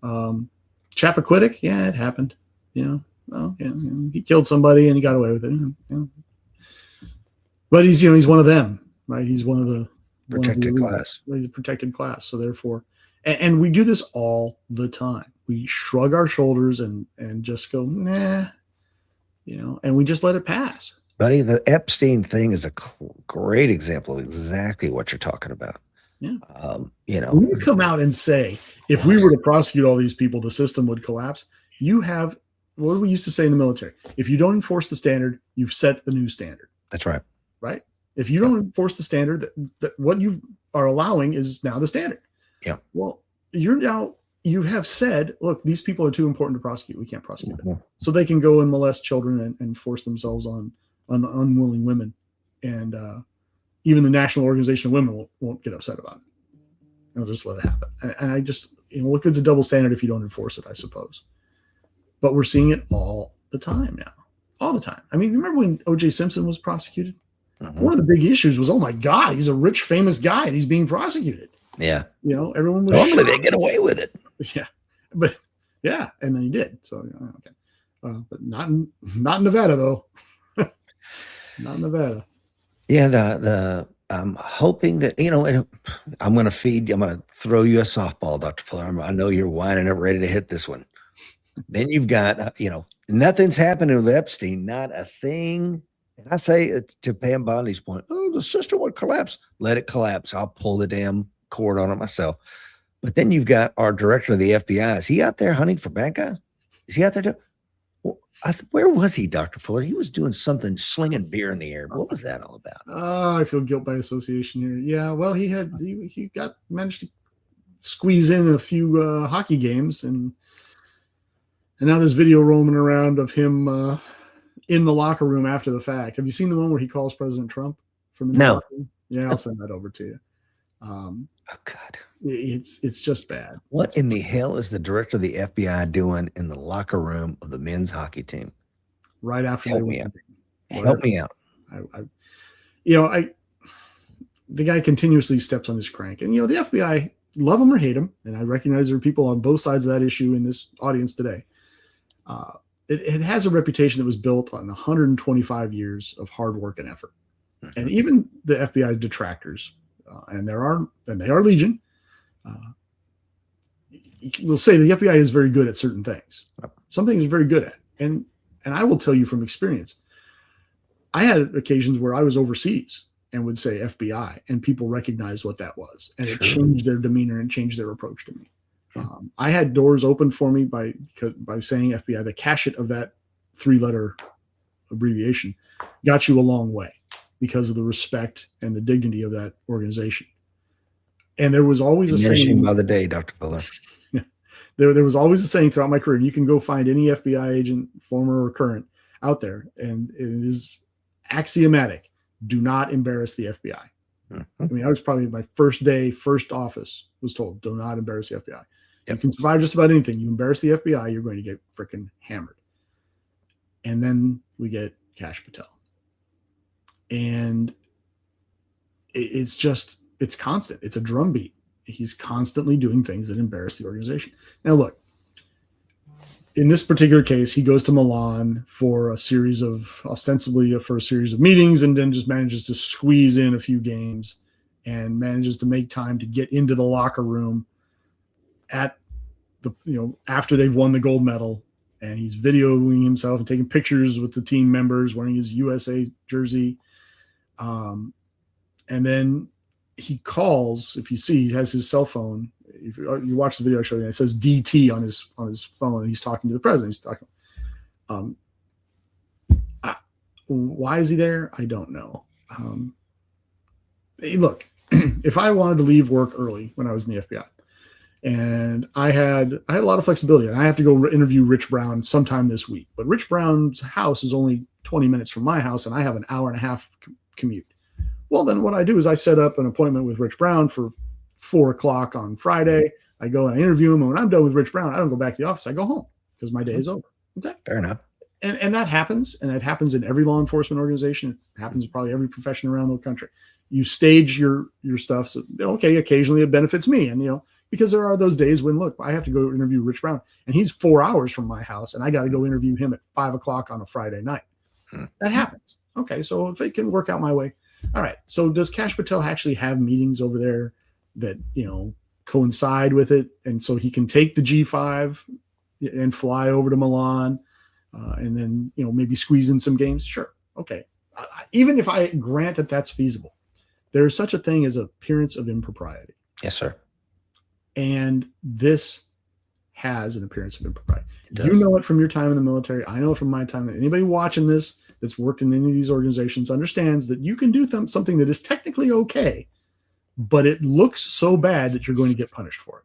Chappaquiddick, yeah, it happened. Well, yeah, he killed somebody and he got away with it. But he's one of them, right? He's one of the protected class. He's a protected class. So therefore, and we do this all the time. We shrug our shoulders and just go, nah, and we just let it pass. Buddy, the Epstein thing is a great example of exactly what you're talking about. Yeah. When you come out and say, if we were to prosecute all these people, the system would collapse. You have, what do we used to say in the military? If you don't enforce the standard, you've set the new standard. That's right. Right? If you don't enforce the standard, that what you are allowing is now the standard. Yeah. Well, you have said, look, these people are too important to prosecute. We can't prosecute them. So they can go and molest children and force themselves on unwilling women. And even the National Organization of Women won't get upset about it. They'll just let it happen. And I just, what good's a double standard if you don't enforce it, I suppose. But we're seeing it all the time now. All the time. I mean, remember when O.J. Simpson was prosecuted? One of the big issues was, oh my God, he's a rich, famous guy and he's being prosecuted. Yeah. Everyone was normally they get away with it. Yeah. But yeah. And then he did. So, okay. But not in Nevada though. Not in Nevada. Yeah. I'm hoping that, I'm going to throw you a softball, Dr. Fuller. I know you're winding up ready to hit this one. Then you've got, nothing's happening with Epstein, not a thing. And I say to Pam Bondi's point, oh, the system would collapse. Let it collapse. I'll pull the damn cord on it myself. But then you've got our director of the FBI. Is he out there hunting for bad guys? Is he out there? Where was he, Dr. Fuller? He was doing something, slinging beer in the air. What was that all about? I feel guilt by association here. Yeah, well, he managed to squeeze in a few hockey games, and now there's video roaming around of him in the locker room after the fact. Have you seen the one where he calls President Trump from the locker room? Yeah, I'll send that over to you. Oh God, it's just bad. What in the hell is the director of the FBI doing in the locker room of the men's hockey team? Right after Help me out. Help me out. The guy continuously steps on his crank, and the FBI, love him or hate him, and I recognize there are people on both sides of that issue in this audience today. It has a reputation that was built on 125 years of hard work and effort, and even the FBI's detractors, and they are legion. We'll say the FBI is very good at certain things. Some things are very good at, And I will tell you from experience, I had occasions where I was overseas and would say FBI, and people recognized what that was, and it changed their demeanor and changed their approach to me. I had doors opened for me by saying FBI. The cachet of that 3-letter abbreviation got you a long way because of the respect and the dignity of that organization. And there was always a saying by the day, Dr. Fuller. There was always a saying throughout my career, and you can go find any FBI agent, former or current, out there, and it is axiomatic: do not embarrass the FBI. I mean, I was probably my first day, first office was told, do not embarrass the FBI. You can survive just about anything. You embarrass the FBI, you're going to get freaking hammered. And then we get Kash Patel. And it's constant. It's a drumbeat. He's constantly doing things that embarrass the organization. Now, look, in this particular case, he goes to Milan for ostensibly for a series of meetings, and then just manages to squeeze in a few games and manages to make time to get into the locker room after they've won the gold medal. And he's videoing himself and taking pictures with the team members wearing his USA jersey. And then he calls, if you see, he has his cell phone. If you watch the video I showed you, it says DT on his phone, and he's talking to the president. He's talking. Why is he there? I don't know. Hey, look, if I wanted to leave work early when I was in the FBI, and I had a lot of flexibility, and I have to go interview Rich Brown sometime this week, but Rich Brown's house is only 20 minutes from my house, and I have an hour and a half commute. Well, then what I do is I set up an appointment with Rich Brown for 4:00 on Friday. I go and I interview him, and when I'm done with Rich Brown, I don't go back to the office. I go home because my day is over. Okay, fair enough. And that happens, and that happens in every law enforcement organization. It happens in probably every profession around the country. You stage your stuff. So, okay, occasionally it benefits me, and because there are those days when, look, I have to go interview Rich Brown, and he's 4 hours from my house, and I got to go interview him at 5:00 on a Friday night. That happens. Okay, so if it can work out my way, all right. So does Kash Patel actually have meetings over there that coincide with it, and so he can take the G5 and fly over to Milan, and then maybe squeeze in some games? Sure, okay. Even if I grant that that's feasible, there is such a thing as appearance of impropriety. Yes, sir. And this has an appearance of impropriety. You know it from your time in the military. I know it from my time. Anybody watching this that's worked in any of these organizations understands that you can do something that is technically okay, but it looks so bad that you're going to get punished for it,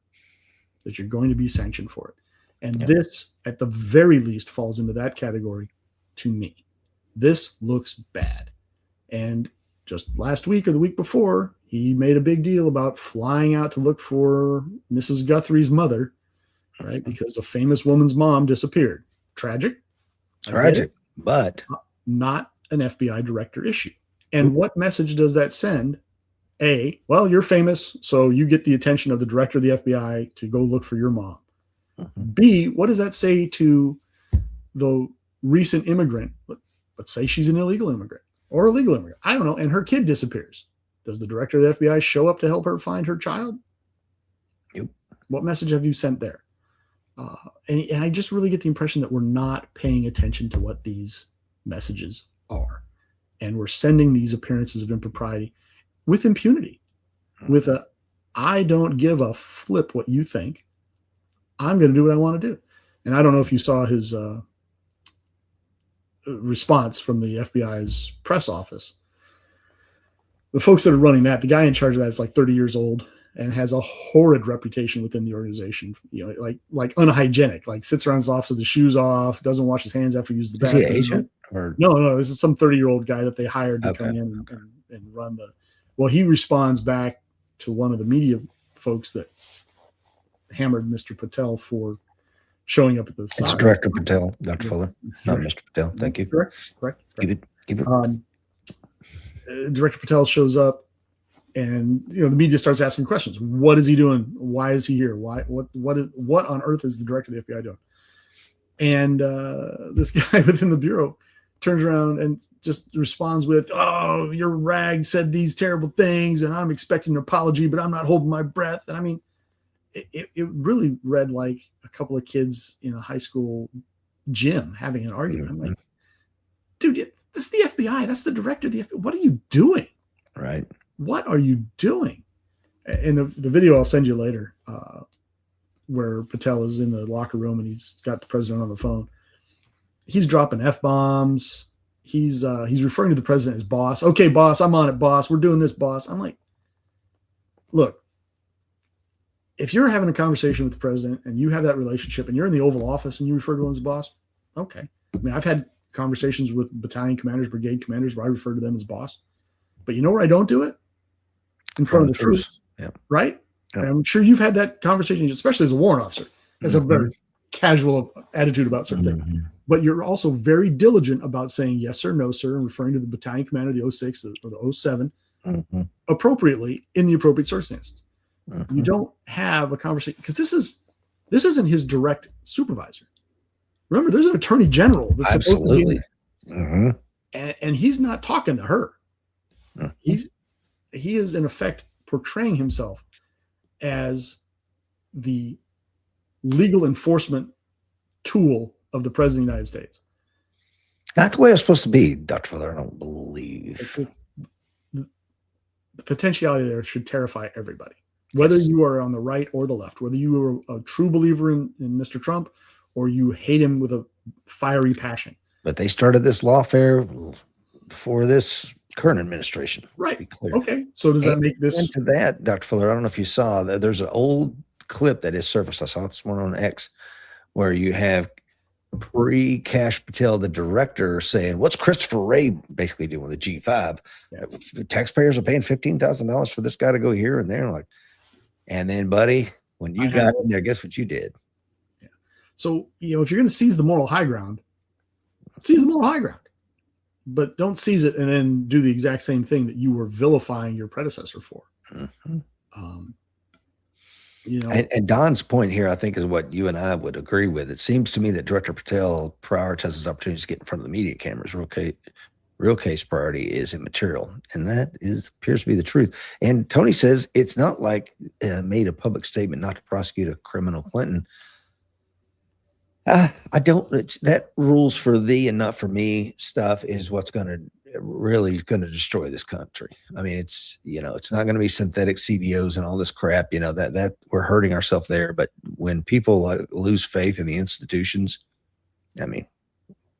that you're going to be sanctioned for it. And this, at the very least, falls into that category to me. This looks bad. And just last week or the week before, he made a big deal about flying out to look for Mrs. Guthrie's mother, right? Because a famous woman's mom disappeared. Tragic, but not an FBI director issue. And what message does that send? A, well, you're famous, so you get the attention of the director of the FBI to go look for your mom. B, what does that say to the recent immigrant? Let's say she's an illegal immigrant or a legal immigrant. I don't know. And her kid disappears. Does the director of the FBI show up to help her find her child? Yep. What message have you sent there? And I just really get the impression that we're not paying attention to what these messages are. And we're sending these appearances of impropriety with impunity, with I don't give a flip what you think. I'm going to do what I want to do. And I don't know if you saw his response from the FBI's press office. The folks that are running that, the guy in charge of that is like 30 years old and has a horrid reputation within the organization, like unhygienic, like sits around his office with his shoes off, doesn't wash his hands after he uses the bathroom. Is he agent? Or? No, this is some 30-year-old guy that they hired to come in and run the. Well, he responds back to one of the media folks that hammered Mr. Patel for showing up at the. It's Director Patel, Dr. Fuller, not Mr. Patel. Thank you. Correct. Keep it. Director Patel shows up, and the media starts asking questions. What is he doing? Why is he here? What on earth is the director of the FBI doing? And this guy within the bureau turns around and just responds with, "Oh, your rag said these terrible things, and I'm expecting an apology, but I'm not holding my breath." And I mean, it really read like a couple of kids in a high school gym having an argument. I'm Mhm. like, dude, this is the FBI. That's the director of the FBI. What are you doing? Right. What are you doing? And the video I'll send you later, where Patel is in the locker room and he's got the president on the phone. He's dropping F-bombs. He's referring to the president as boss. Okay, boss, I'm on it, boss. We're doing this, boss. I'm like, look, if you're having a conversation with the president and you have that relationship and you're in the Oval Office and you refer to him as boss, okay. I mean, I've had conversations with battalion commanders, brigade commanders where I refer to them as boss. But you know where I don't do it? In front of the troops. Yeah. Right? Yep. I'm sure you've had that conversation, especially as a warrant officer, as a very casual attitude about certain things. But you're also very diligent about saying yes sir, no sir, and referring to the battalion commander, the 06 or the 07, appropriately in the appropriate circumstances. You don't have a conversation because this isn't his direct supervisor. Remember, there's an attorney general that's Absolutely. And he's not talking to her. He is in effect portraying himself as the legal enforcement tool of the president of the United States. Not the way it's supposed to be, Dr. Fuller, I don't believe. The potentiality there should terrify everybody, whether you are on the right or the left, whether you are a true believer in Mr. Trump or you hate him with a fiery passion. But they started this lawfare before this current administration. Right. Be clear. Okay. So does that make this? To that, Dr. Fuller, I don't know if you saw that there's an old clip that is surfaced. I saw this one on X where you have pre-Cash Patel, the director, saying, what's Christopher Wray basically doing with the G5? Yeah. Taxpayers are paying $15,000 for this guy to go here and there. Like, and then, buddy, when you got in there, guess what you did? Yeah. So, if you're going to seize the moral high ground, seize the moral high ground. But don't seize it and then do the exact same thing that you were vilifying your predecessor for. And Don's point here, I think, is what you and I would agree with. It seems to me that Director Patel prioritizes opportunities to get in front of the media cameras. Real case priority is immaterial, and that appears to be the truth. And Tony says it's not like made a public statement not to prosecute a criminal Clinton. I don't. That rules for thee and not for me stuff is what's really going to destroy this country. I mean, it's not going to be synthetic CDOs and all this crap. That we're hurting ourselves there. But when people lose faith in the institutions, I mean,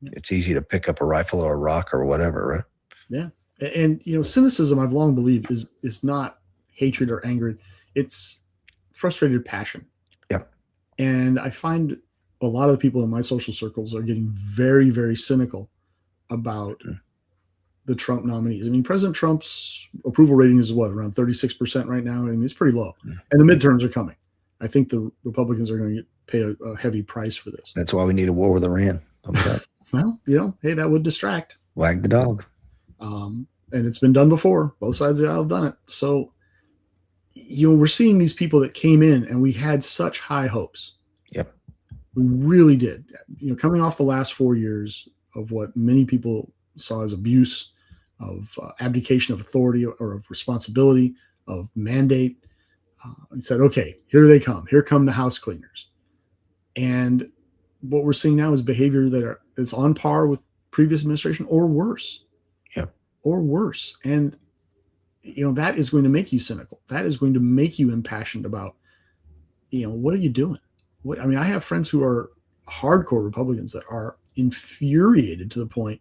it's easy to pick up a rifle or a rock or whatever, right? Yeah, and cynicism, I've long believed, is not hatred or anger. It's frustrated passion. Yeah, and I find a lot of the people in my social circles are getting very, very cynical about the Trump nominees. I mean, President Trump's approval rating is around 36% right now. I mean, it's pretty low. And the midterms are coming. I think the Republicans are going to pay a heavy price for this. That's why we need a war with Iran. Well, hey, that would distract. Wag the dog. And it's been done before. Both sides of the aisle have done it. So, we're seeing these people that came in and we had such high hopes. Yep. We really did. Coming off the last 4 years of what many people saw as abuse, of abdication of authority or of responsibility, of mandate, and said, okay, here they come. Here come the house cleaners. And what we're seeing now is behavior that's on par with previous administration or worse. Yeah. Or worse. And, that is going to make you cynical. That is going to make you impassioned about, what are you doing? I have friends who are hardcore Republicans that are infuriated to the point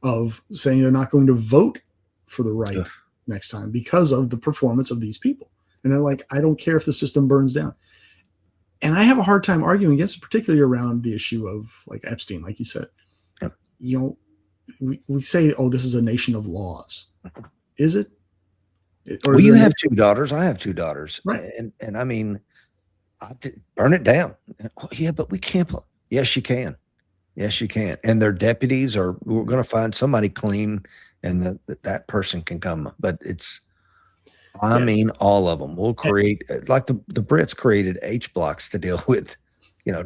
of saying they're not going to vote for the right next time because of the performance of these people. And they're like, I don't care if the system burns down. And I have a hard time arguing against it, particularly around the issue of like Epstein, like you said. Yep. We say, oh, this is a nation of laws. Is it? Or you have two daughters. I have two daughters. Right. And I mean, burn it down. Oh, yeah, but we can't. Yes, you can. Yes, you can. And their deputies we're going to find somebody clean and that person can come. But I mean, all of them. We'll create, like the Brits created H blocks to deal with,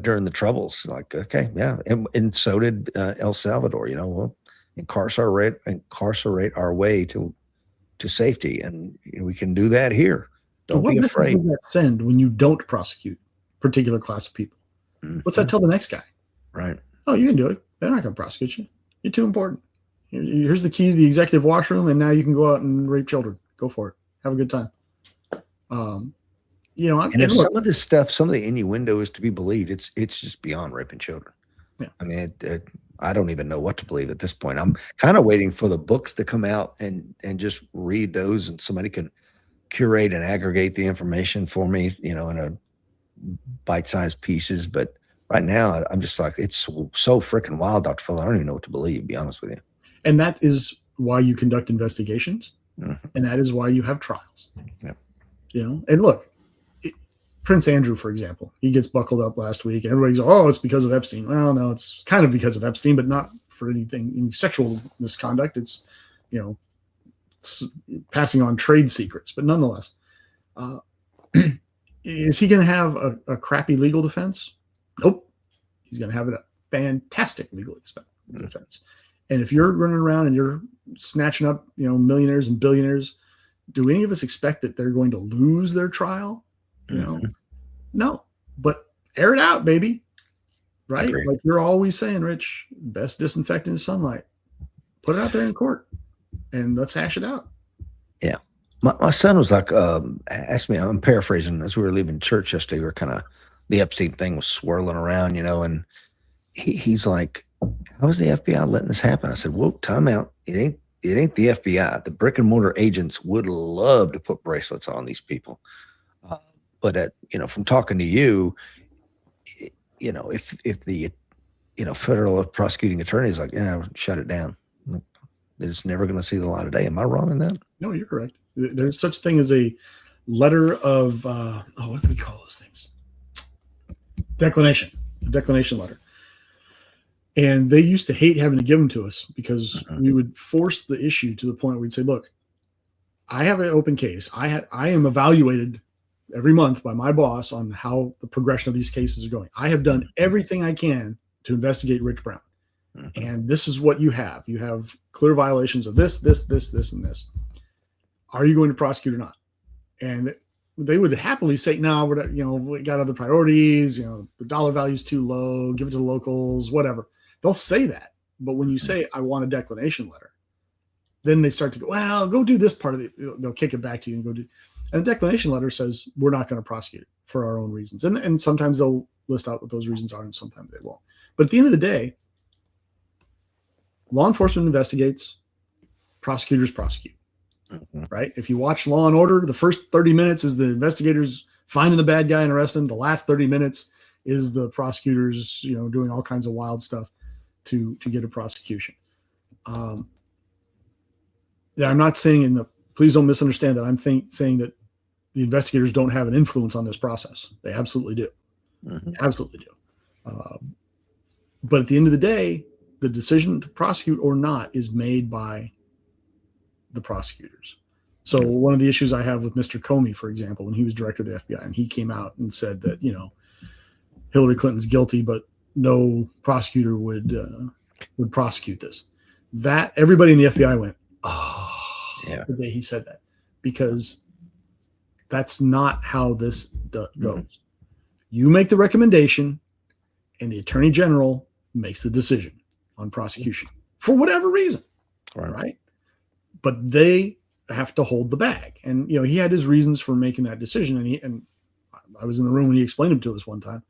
during the Troubles. Like, okay, yeah. And so did El Salvador, we'll incarcerate our way to safety. And we can do that here. Don't be afraid. What message does that send when you don't prosecute a particular class of people? What's that tell the next guy? Right. Oh, you can do it. They're not going to prosecute you. You're too important. Here's the key to the executive washroom, and now you can go out and rape children. Go for it. Have a good time. And if some of this stuff, some of the innuendo is to be believed, it's just beyond raping children. Yeah. I mean, I don't even know what to believe at this point. I'm kind of waiting for the books to come out and just read those, and somebody can curate and aggregate the information for me, in a bite-sized pieces. But right now, I'm just like, it's so freaking wild, Dr. Fuller. I don't even know what to believe, to be honest with you. And that is why you conduct investigations, and that is why you have trials. Yeah. And look, Prince Andrew, for example, he gets buckled up last week, and everybody's, oh, it's because of Epstein. Well, no, it's kind of because of Epstein, but not for anything in sexual misconduct. It's, it's passing on trade secrets, but nonetheless, is he going to have a crappy legal defense? Nope. He's going to have a fantastic legal defense. And if you're running around and you're snatching up, millionaires and billionaires, do any of us expect that they're going to lose their trial? No, but air it out, baby. Right? Agreed. Like you're always saying, Rich, best disinfectant is sunlight. Put it out there in court and let's hash it out. Yeah. My son was like, asked me, I'm paraphrasing, as we were leaving church yesterday, we were kind of, the Epstein thing was swirling around, and he's like, how is the FBI letting this happen? I said, whoa, time out. It ain't the FBI. The brick and mortar agents would love to put bracelets on these people. But from talking to you, if the federal prosecuting attorney is like, yeah, shut it down, it's never going to see the light of day. Am I wrong in that? No, you're correct. There's such a thing as a letter of what do we call those things? Declination. A declination letter. And they used to hate having to give them to us because we would force the issue to the point where we'd say, look, I have an open case. I am evaluated every month by my boss on how the progression of these cases are going. I have done everything I can to investigate Rich Brown. And this is what you have. You have clear violations of this, and this. Are you going to prosecute or not? And they would happily say, no, we got other priorities. The dollar value is too low. Give it to the locals, whatever. They'll say that. But when you say, I want a declination letter, then they start to go, well, go do this part of it. They'll kick it back to you and go do. And the declination letter says, we're not going to prosecute it for our own reasons. And sometimes they'll list out what those reasons are, and sometimes they won't. But at the end of the day, law enforcement investigates, prosecutors prosecute, right? If you watch Law and Order, the first 30 minutes is the investigators finding the bad guy and arresting him. The last 30 minutes is the prosecutors, doing all kinds of wild stuff to get a prosecution. I'm not saying please don't misunderstand that. I'm saying that the investigators don't have an influence on this process. They absolutely do. Absolutely do. But at the end of the day, the decision to prosecute or not is made by the prosecutors. So one of the issues I have with Mr. Comey, for example, when he was director of the FBI, and he came out and said that, Hillary Clinton's guilty, but no prosecutor would prosecute this. That everybody in the FBI went, the day he said that, because that's not how this goes. You make the recommendation, and the attorney general makes the decision on prosecution for whatever reason, right? But they have to hold the bag. And he had his reasons for making that decision, and I was in the room when he explained them to us one time.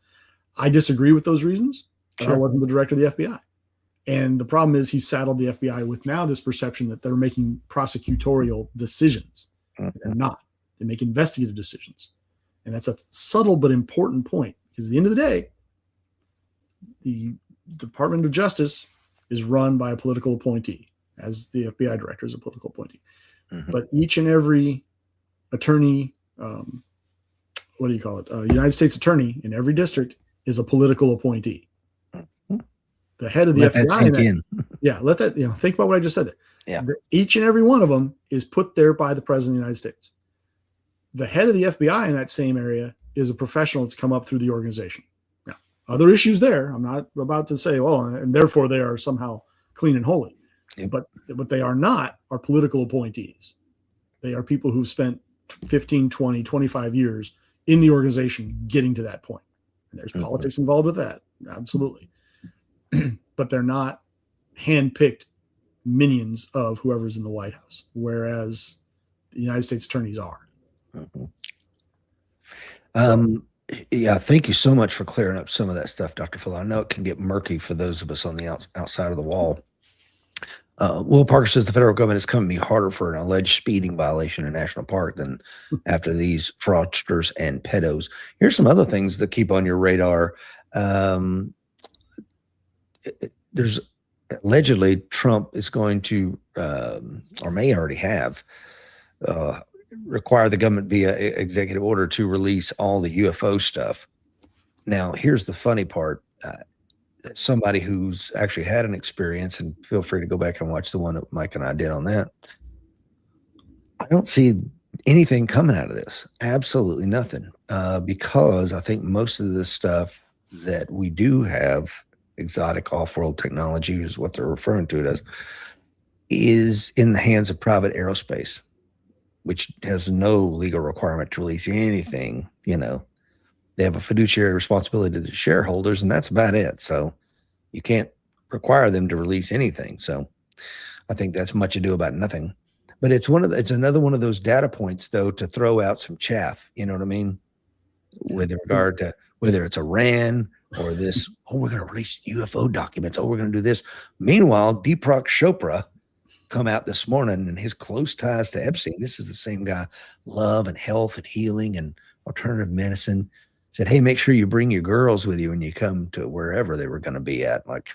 I disagree with those reasons, but I wasn't the director of the FBI. And the problem is he saddled the FBI with now this perception that they're making prosecutorial decisions. They're not. They make investigative decisions. And that's a subtle but important point, because at the end of the day, the Department of Justice is run by a political appointee, as the FBI director is a political appointee. But each and every attorney, United States attorney in every district is a political appointee. The head of the let FBI. That sink in. Let that, think about what I just said there. Yeah. Each and every one of them is put there by the president of the United States. The head of the FBI in that same area is a professional that's come up through the organization. Now, other issues there, I'm not about to say, and therefore they are somehow clean and holy. But what they are not are political appointees. They are people who've spent 15, 20, 25 years in the organization getting to that point. And there's politics involved with that. Absolutely. but they're not hand-picked minions of whoever's in the White House, whereas the United States attorneys are. Mm-hmm. Yeah, thank you so much for clearing up some of that stuff, Dr. Phil. I know it can get murky for those of us on the outside of the wall. Will Parker says the federal government is coming to be harder for an alleged speeding violation in National Park than after these fraudsters and pedos. Here's some other things that keep on your radar. There's allegedly Trump is going to, or may already have, require the government via executive order to release all the UFO stuff. Now, here's the funny part. Somebody who's actually had an experience, and feel free to go back and watch the one that Mike and I did on that. I don't see anything coming out of this. Absolutely nothing. Because I think most of the stuff that we do have, exotic off-world technology is what they're referring to it as, is in the hands of private aerospace, which has no legal requirement to release anything. They have a fiduciary responsibility to the shareholders, and that's about it. So you can't require them to release anything. So I think that's much ado about nothing. But it's another one of those data points, though, to throw out some chaff. You know what I mean? With regard to whether it's Iran or this, we're going to release UFO documents. We're going to do this. Meanwhile, Deepak Chopra come out this morning, and his close ties to Epstein. This is the same guy, love and health and healing and alternative medicine. Said, hey, make sure you bring your girls with you when you come to wherever they were going to be at. Like,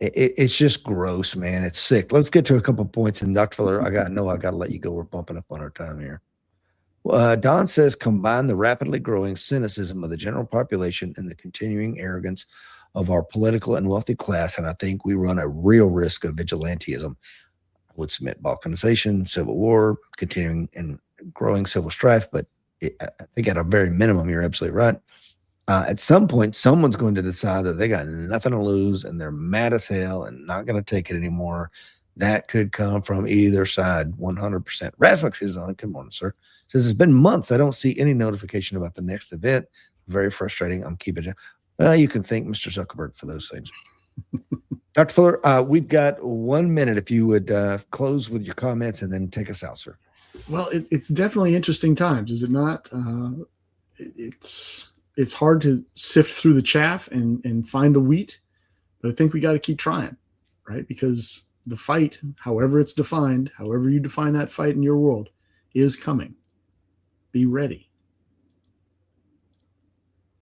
it's just gross, man. It's sick. Let's get to a couple points. And Dr. Fuller, I got to let you go. We're bumping up on our time here. Don says, combine the rapidly growing cynicism of the general population and the continuing arrogance of our political and wealthy class, and I think we run a real risk of vigilantism. I would submit balkanization, civil war, continuing and growing civil strife, but I think at a very minimum, you're absolutely right. At some point, someone's going to decide that they got nothing to lose and they're mad as hell and not going to take it anymore. That could come from either side, 100%. Rasmus is on. Good morning, sir. Says, it's been months. I don't see any notification about the next event. Very frustrating. I'm keeping it. Well, you can thank Mr. Zuckerberg for those things. Dr. Fuller, we've got 1 minute. If you would close with your comments and then take us out, sir. Well, it's definitely interesting times, is it not? It's hard to sift through the chaff and find the wheat, but I think we got to keep trying, right? Because the fight, however it's defined, however you define that fight in your world, is coming. Be ready.